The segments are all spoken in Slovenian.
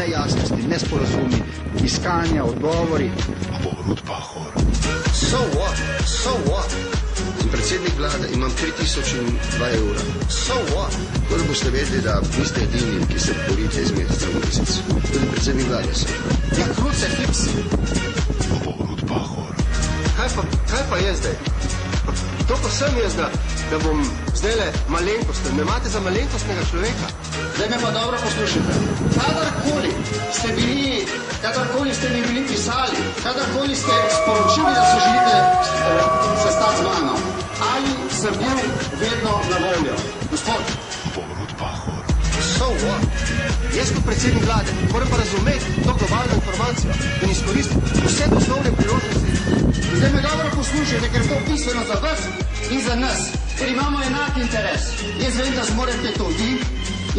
nejasnosti, nesporazumi, iskanja, odgovori. Borut Pahor. So what? So what? Sem predsednik vlade, imam 3002 evra. So what? To da boste vedeli, da niste edini, ki se borite iz meseca v mesec. Tudi predsednik vlade sem. Ja, kruce, fiks. Borut Pahor. Kaj pa je zdaj? To pa sem jaz, da bom zdajle malenkosten. Me imate za malenkostnega človeka? Zdaj me pa dobro poslušajte. Kadarkoli ste mi bili pisali, kadarkoli ste sporočili, da se želite sestati z mano, ali sem bil vedno na voljo. Gospod. Borut Pahor. So what? Jaz kot predsednik vlade moram pa razumeti to globalno informacijo in izkoristiti vse osnovne priložnosti. Zdaj me dobro poslušajte, ker to bistveno za vas in za nas, ker imamo enak interes. Jaz vem, da zmorete to vi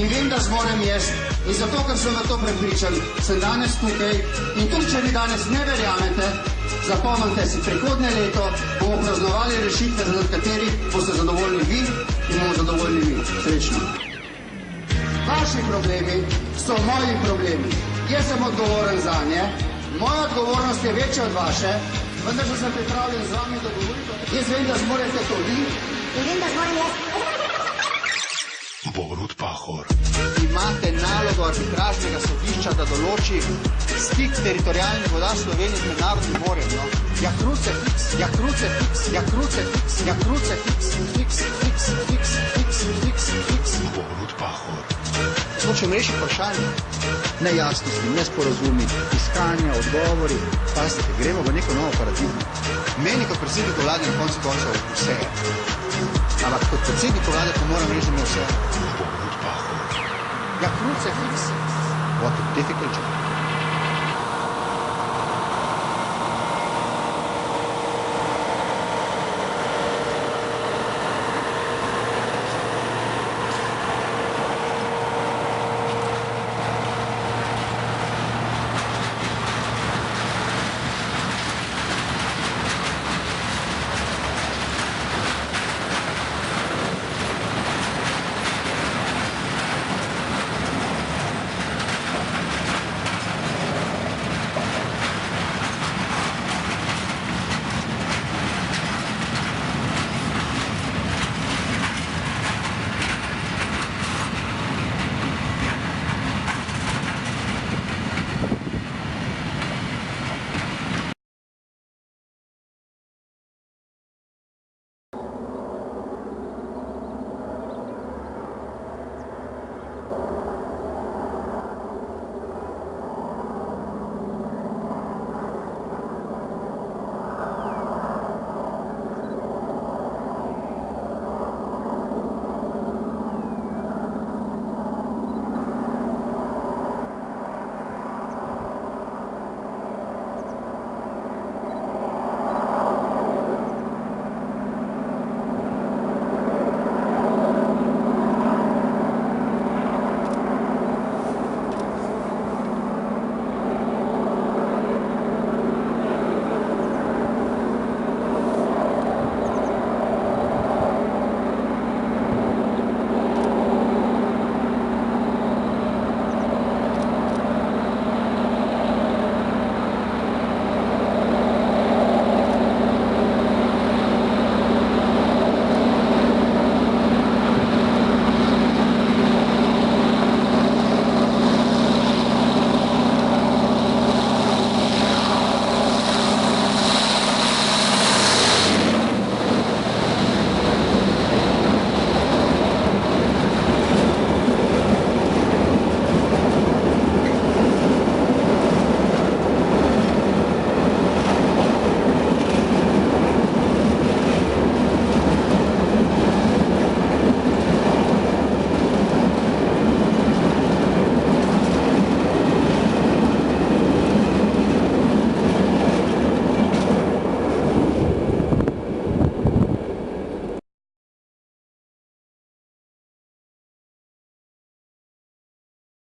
in vem, da zmorem jaz. In zato, ker sem v to prepričan, sem danes tukaj in tudi, če vi danes ne verjamete, zapomnite si, prihodnje leto bomo praznovali rešitve, zaradi katerih boste zadovoljni vi in bomo zadovoljni mi. Srečno. Vaši problemi so moji problemi. Jaz sem odgovoren za nje. Moja odgovornost je večja od vaše, vendar sem pripravljen z vami dogovoriti. Jaz vem, da zmorete to vi in vem, da zmorem jaz. Borut Pahor. Imate nalogo arbitražnega sodišča, da določi stik teritorijalnih voda Slovenije z mednarodnim morjem. No? Ja, kruce, fiks, ja, kruce, fiks, ja, kruce, fiks, ja, kruce, fiks, fiks, fiks, fiks, fiks, fiks, fiks. Borut Pahor. Hočem rešiti vprašanje. Nejasnosti, nesporazumi, iskanja, odgovori. Pazite, gremo v neko novo paradigmo. Meni kot predsednik vlade na koncu koncev vse je. Ampak kot predsednik vlade pa moram reči, da me vse je. Borut Pahor. Ja, kruce, fiks. What a difficult job.